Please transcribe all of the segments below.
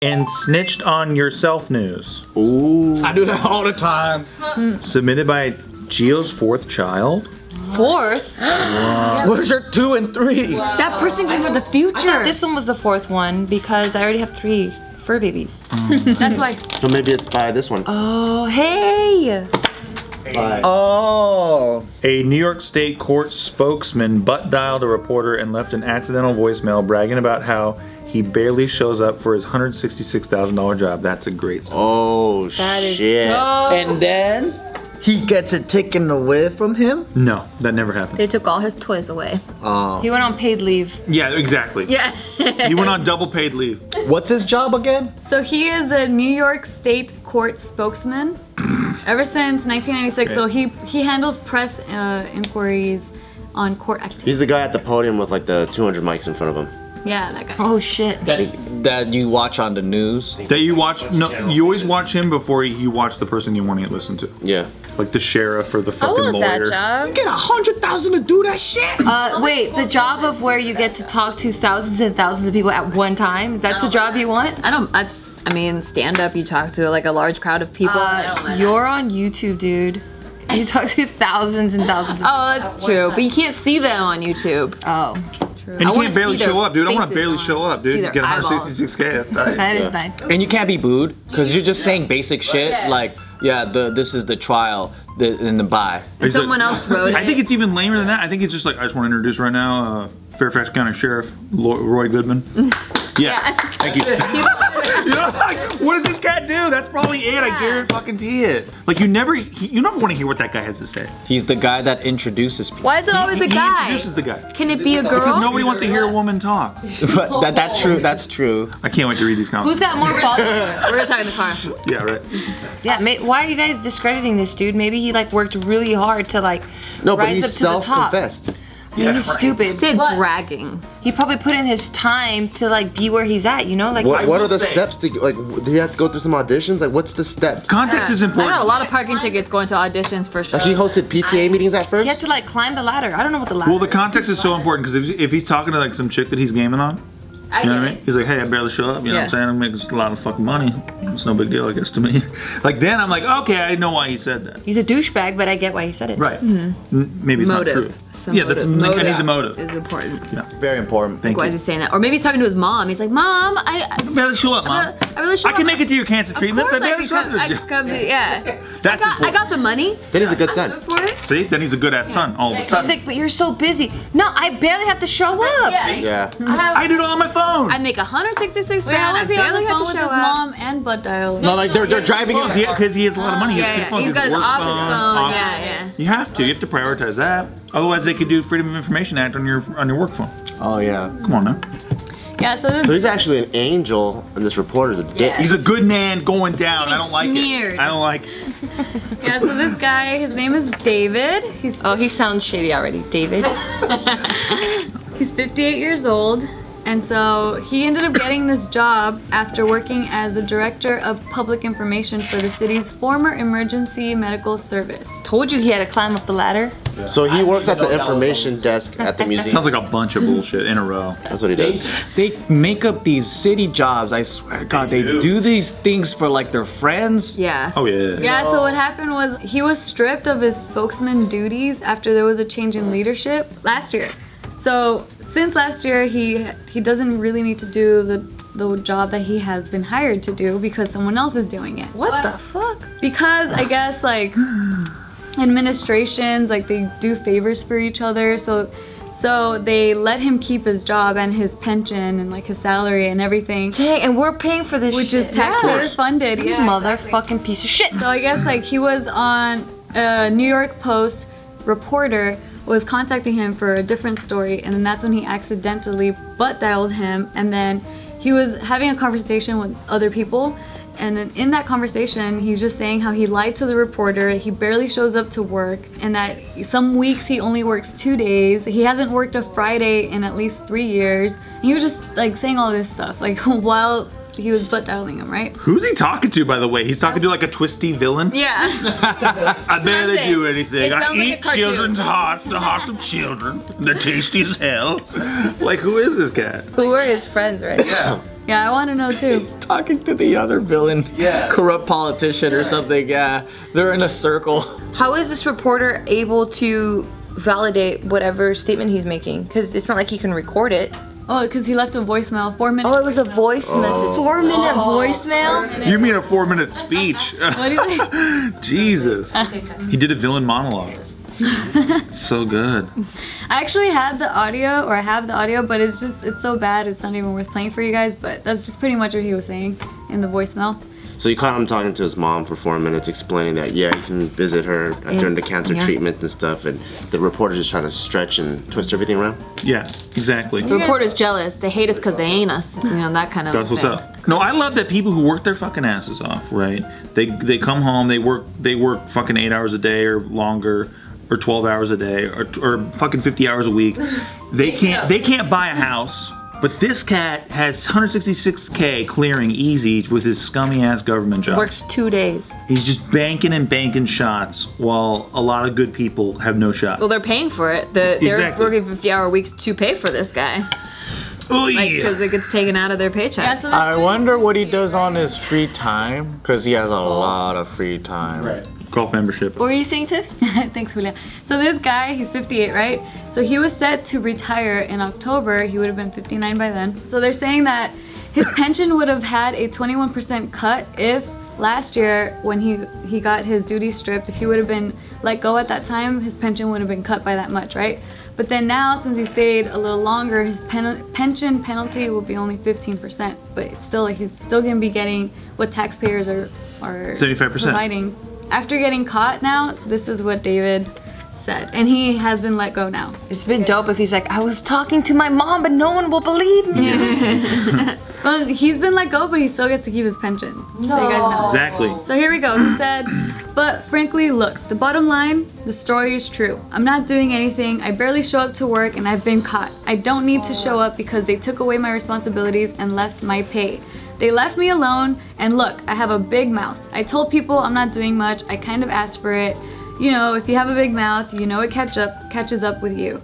And snitched on yourself news. Ooh. I do that all the time. Submitted by Gio's fourth child. Fourth? Where's your 2 and 3? Wow. That person came from the future. I thought this one was the fourth one because I already have 3 fur babies. That's why. So maybe it's by this one. Oh, hey! By. Oh. A New York State court spokesman butt dialed a reporter and left an accidental voicemail bragging about how he barely shows up for his $166,000 job. That's a great song. Oh, That is shit. dope. And then he gets it taken away from him? No, that never happened. They took all his toys away. Oh. He went on paid leave. Yeah, exactly. Yeah. He went on double paid leave. What's his job again? So he is a New York State court spokesman ever since 1996. So he handles press inquiries on court activities. He's the guy at the podium with like the 200 mics in front of him. Yeah, that guy. Oh shit. That you watch on the news? That you watch, no, you always watch him before you watch the person you want to listen to. Yeah. Like the sheriff or the I fucking want that lawyer. job. Get $100,000 to do that shit? Wait, the job of where you get to talk to thousands and thousands of people at one time? That's the job you want? I mean, stand up, you talk to like a large crowd of people. You're on YouTube, dude. You talk to thousands and thousands of people. Oh, that's true. But you can't see them on YouTube. Oh. And you I wanna can't barely see their show up, dude. I want to faces barely on- show up, dude. see You their get eyeballs. 166K, that's tight. That is nice. And you can't be booed because you're just saying basic shit like, yeah, this is the trial and the buy. He's like- Someone else wrote it. I think it's even lamer than that. I think it's just like, I just want to introduce right now Fairfax County Sheriff Roy Goodman. Yeah, thank you. You know, like, what does this guy do? That's probably it. I guarantee it. Like you never want to hear what that guy has to say. He's the guy that introduces people. Why is it always a He guy? introduces the guy. Can it be a girl? Because nobody wants to hear a woman talk. But that's true. I can't wait to read these comments. Who's got more followers? We're gonna talk in the car. Yeah, right. Yeah, why are you guys discrediting this dude? Maybe he like worked really hard to like No, but rise he up to the top. self-confessed. I mean, he's stupid. He said But bragging. he probably put in his time to like be where he's at, you know? Like What are the steps to, like, do you have to go through some auditions? Like, what's the steps? Context is I important. got a lot of parking tickets going to auditions for sure. Like, he hosted PTA meetings at first? he had to like climb the ladder. I don't know what the ladder Well, the context is so important because if he's talking to like some chick that he's gaming on, you know what I mean? He's like, hey, I barely show up. You know what I'm saying? I'm making a lot of fucking money. It's no big deal, I guess, to me. Like, then I'm like, okay, I know why he said that. He's a douchebag, but I get why he said it. Right. Maybe it's Motive. not true. Some Yeah, that's, motive. I need the motive. Is important. Very important. Thank Why you. is he saying that? Or maybe he's talking to his mom. He's like, Mom, I Barely show up, Mom. really should. I can make it to your cancer Of treatments. I course barely show up to I this could come to, yeah. That's I important. got the money. Then he's a good son. Good for it. See? Then he's a good ass son all of a She's sudden. like, but you're so busy. No, I barely have to show up. Yeah. I did it on my phone. I'd make 166 Wait, grand. how I was he on barely the have phone to with show his up. mom and butt dial? No, like they're driving him. Because he has a lot of money. He has two Yeah, phones. he's got his work office phone. off- Yeah. You have to. You have to prioritize that. Otherwise, they could do Freedom of Information Act on your work phone. Oh yeah. Come on now. Yeah, so So this he's actually an angel, and this reporter's a dick. He's a good man going down. I don't like smeared. it. I don't like it. yeah, so this guy, his name is David. Oh, he sounds shady already, David. He's 58 years old, and so he ended up getting this job after working as a director of public information for the city's former emergency medical service. Told you he had to climb up the ladder. So he works at the information desk at the museum. Sounds like a bunch of bullshit in a row. That's what he does. They make up these city jobs. I swear to God, they do these things for like their friends. Yeah. Oh yeah. Yeah, so what happened was he was stripped of his spokesman duties after there was a change in leadership last year. So since last year, he doesn't really need to do the job that he has been hired to do because someone else is doing it. What the fuck? Because I guess like administrations, like they do favors for each other, so they let him keep his job and his pension and like his salary and everything, Dang, and we're paying for this which shit. is taxpayer funded. You Yeah. motherfucking piece of shit. So I guess like he was on a New York Post reporter was contacting him for a different story, and then that's when he accidentally butt dialed him, and then he was having a conversation with other people, and then in that conversation he's just saying how he lied to the reporter, he barely shows up to work, and that some weeks he only works 2 days, he hasn't worked a Friday in at least 3 years, and he was just like saying all this stuff like while he was butt dialing him, right? Who's he talking to, by the way? He's talking to like a twisty villain. Yeah. I barely do anything. It I sounds like a eat cartoon. children's hearts, the hearts of children. They're tasty as hell. Like, who is this cat? Who are his friends, right? Yeah. Yeah, I want to know too. Talking to the other villain, corrupt politician or something. Yeah, they're in a circle. How is this reporter able to validate whatever statement he's making? Because it's not like he can record it. Oh, because he left a voicemail, 4 minutes. Oh, it was a voice message. 4-minute voicemail? You mean a 4-minute speech? What do you think? Jesus. He did a villain monologue. So good. I actually had the audio, or I have the audio, but it's so bad it's not even worth playing for you guys, but that's just pretty much what he was saying in the voicemail. So you caught him talking to his mom for 4 minutes, explaining that, yeah, you can visit her during the cancer treatment and stuff, and the reporter's just trying to stretch and twist everything around? Yeah, exactly. The reporter's jealous. They hate us because they ain't us. You know, that kind of That's what's thing. up. No, I love that people who work their fucking asses off, right? They come home, they work fucking 8 hours a day or longer, or 12 hours a day, or fucking 50 hours a week. They can't buy a house. But this cat has 166K clearing easy with his scummy ass government job. Works 2 days. He's just banking and banking shots while a lot of good people have no shot. Well, they're paying for it. They're Exactly. working 50-hour weeks to pay for this guy. Oh Because it gets taken out of their paycheck. Yeah, so I wonder what he does on his free time, because he has a lot of free time. Right. Golf membership. what were you saying, Tiff? Thanks, Julia. So this guy, he's 58, right? So he was set to retire in October. He would have been 59 by then. So they're saying that his pension would have had a 21% cut if last year, when he got his duties stripped, if he would have been let go at that time, his pension would have been cut by that much, right? But then now, since he stayed a little longer, his pension penalty will be only 15%. But it's still, like, he's still gonna be getting what taxpayers are 75%. providing. After getting caught now, this is what David said. And he has been let go now. It's been dope if he's like, I was talking to my mom, but no one will believe me. Well, he's been let go, but he still gets to keep his pension. Just so you guys know. Exactly. So here we go. He said, but frankly, look, the bottom line, the story is true. I'm not doing anything. I barely show up to work and I've been caught. I don't need to show up because they took away my responsibilities and left my pay. They left me alone, and look, I have a big mouth. I told people I'm not doing much. I kind of asked for it. You know, if you have a big mouth, you know it catches up with you.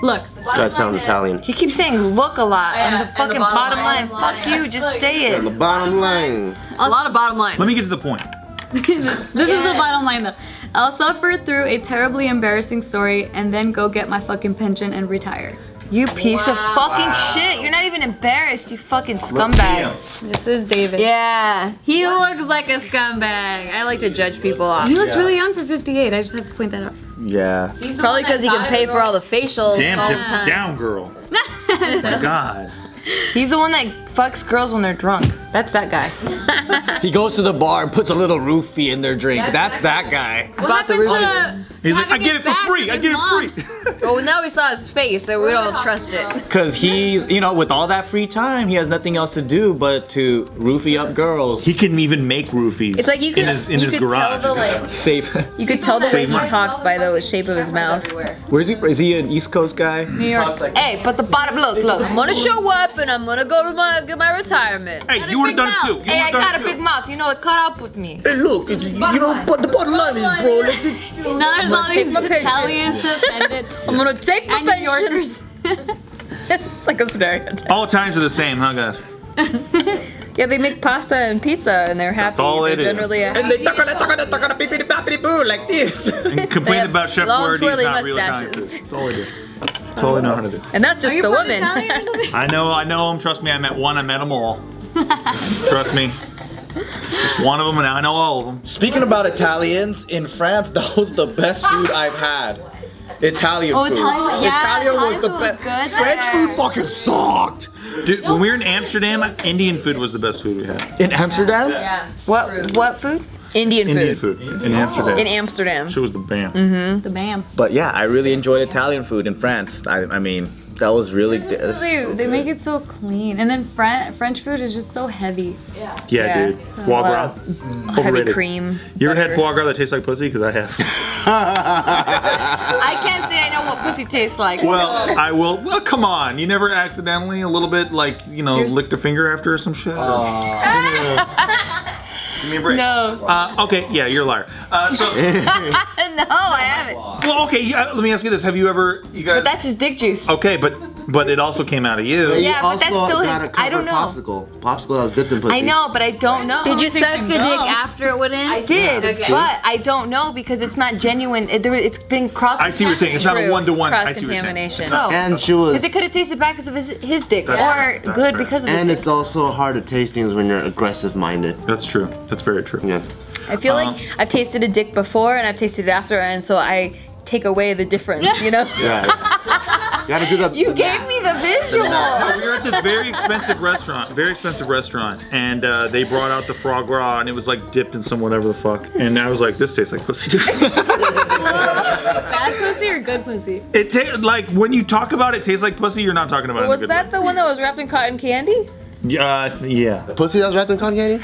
Look. This guy sounds Italian. He keeps saying look a lot. Yeah, and the and fucking the bottom bottom line. line. Fuck you, just say And the it. bottom line. A lot of bottom lines. Let me get to the point. This is the bottom line though. I'll suffer through a terribly embarrassing story and then go get my fucking pension and retire. You piece of fucking shit. You're not even embarrassed, you fucking scumbag. This is David. Yeah, he looks like a scumbag. I like to judge people off. He looks really young for 58. I just have to point that out. Yeah. Probably because he can pay for all the facials Damn, all the Tiff, time. down, girl. Oh my God. He's the one that fucks girls when they're drunk. That's that guy. He goes to the bar and puts a little roofie in their drink. That's that guy. Got the reviews. He's like, I get it for free. I get it free. Well, now we saw his face, so we don't trust it. Because he's, you know, with all that free time, he has nothing else to do but to roofie up girls. He can even make roofies. It's like you could in his you could garage. tell the like Safe. you could tell the way he talks by the shape of his mouth. Where's he? Is he an East Coast guy? New York. Hey, but the bottom, look. I'm gonna show up and I'm gonna go to get my retirement. Hey, you would have done it too. You Hey, I would've done got it a too. big mouth. You know it caught up with me. Hey, look, you know, but the bottom line is, bro. Now there's all take these my pension. Italians offended. I'm gonna take my And New pension. Yorkers. It's like a stereotype. All Italians are the same, huh, guys? Yeah, they make pasta and pizza and they're happy. all they They're do. generally a And they boo like this. And complain have about Chef long, Boyardee's twirly not real Italian food. mustaches. That's all they do. That's all they know how to do. And that's just Are you the part woman. Italian or something? I know them. Trust me, I met one. I met them all. Trust me. Just one of them, and I know all of them. Speaking about Italians, in France, that was the best food I've had. Italian food. Italian- yeah, Italian was Italian the food was best. good French there. food fucking sucked. Dude, when we were in Amsterdam, Indian food was the best food we had. In Amsterdam? Yeah. What food? Indian Indian food. food in Amsterdam. In Amsterdam. Shit was the bam. The bam. But yeah, I really enjoyed Italian food in France. I mean, That was really. They make it so clean, and then French food is just so heavy. Yeah, dude. Foie gras. Heavy Overrated. cream. You ever had foie gras that tastes like pussy? Because I have. I can't say I know what pussy tastes like. Well, I will. Well, come on. You never accidentally a little bit like, you know, licked a finger after or some shit? Give me a break. No. Okay, yeah, you're a liar. So. No, I haven't. Well, okay, let me ask you this. Have you ever, you guys. But that's his dick juice. Okay, but it also came out of you. Yeah, but that's also still got his. a I don't know. Popsicle that was dipped in pussy. I know, but I don't know. Did you suck a dick after it went in? I did, Okay. but I don't know because it's not genuine. It's been cross. I see what you're saying. It's not a one-to-one. I see what you're saying. Cross-contamination. It's not- And she was. Because it could have tasted bad because of his dick, That's or fair. That's good fair. because of And his it's dick. also hard to taste things when you're aggressive minded. That's true. That's very true. Yeah. I feel like I've tasted a dick before and I've tasted it after, and so I take away the difference, you know? Yeah. You gotta do the. You gave me the visual. No, we were at this very expensive restaurant, and they brought out the foie gras, and it was like dipped in some whatever the fuck, and I was like, this tastes like pussy. Bad pussy or good pussy? Like when you talk about it tastes like pussy, you're not talking about it in a Was good that way. the one that was wrapped in cotton candy? Yeah. Pussy that was wrapped in cotton candy?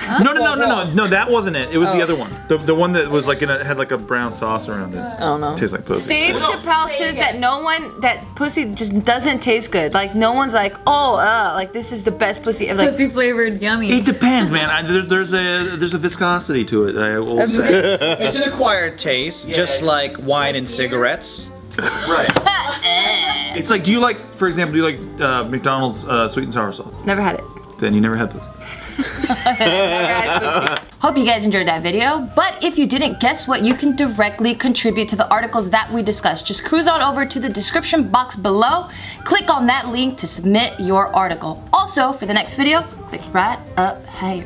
No, that wasn't it. It was the other one. The one that was like had like a brown sauce around it. Oh no. Tastes like pussy. Dave Chappelle says that pussy just doesn't taste good. Like no one's like, like this is the best pussy. Like Pussy flavored yummy. It depends, man. There's a viscosity to it. I will say. It's an acquired taste, just like wine and cigarettes. Right. It's like, for example, do you like McDonald's sweet and sour sauce? never had it. Then you never had this. Hope you guys enjoyed that video, but if you didn't, guess what? You can directly contribute to the articles that we discussed. Just cruise on over to the description box below, click on that link to submit your article. Also, for the next video, click right up here.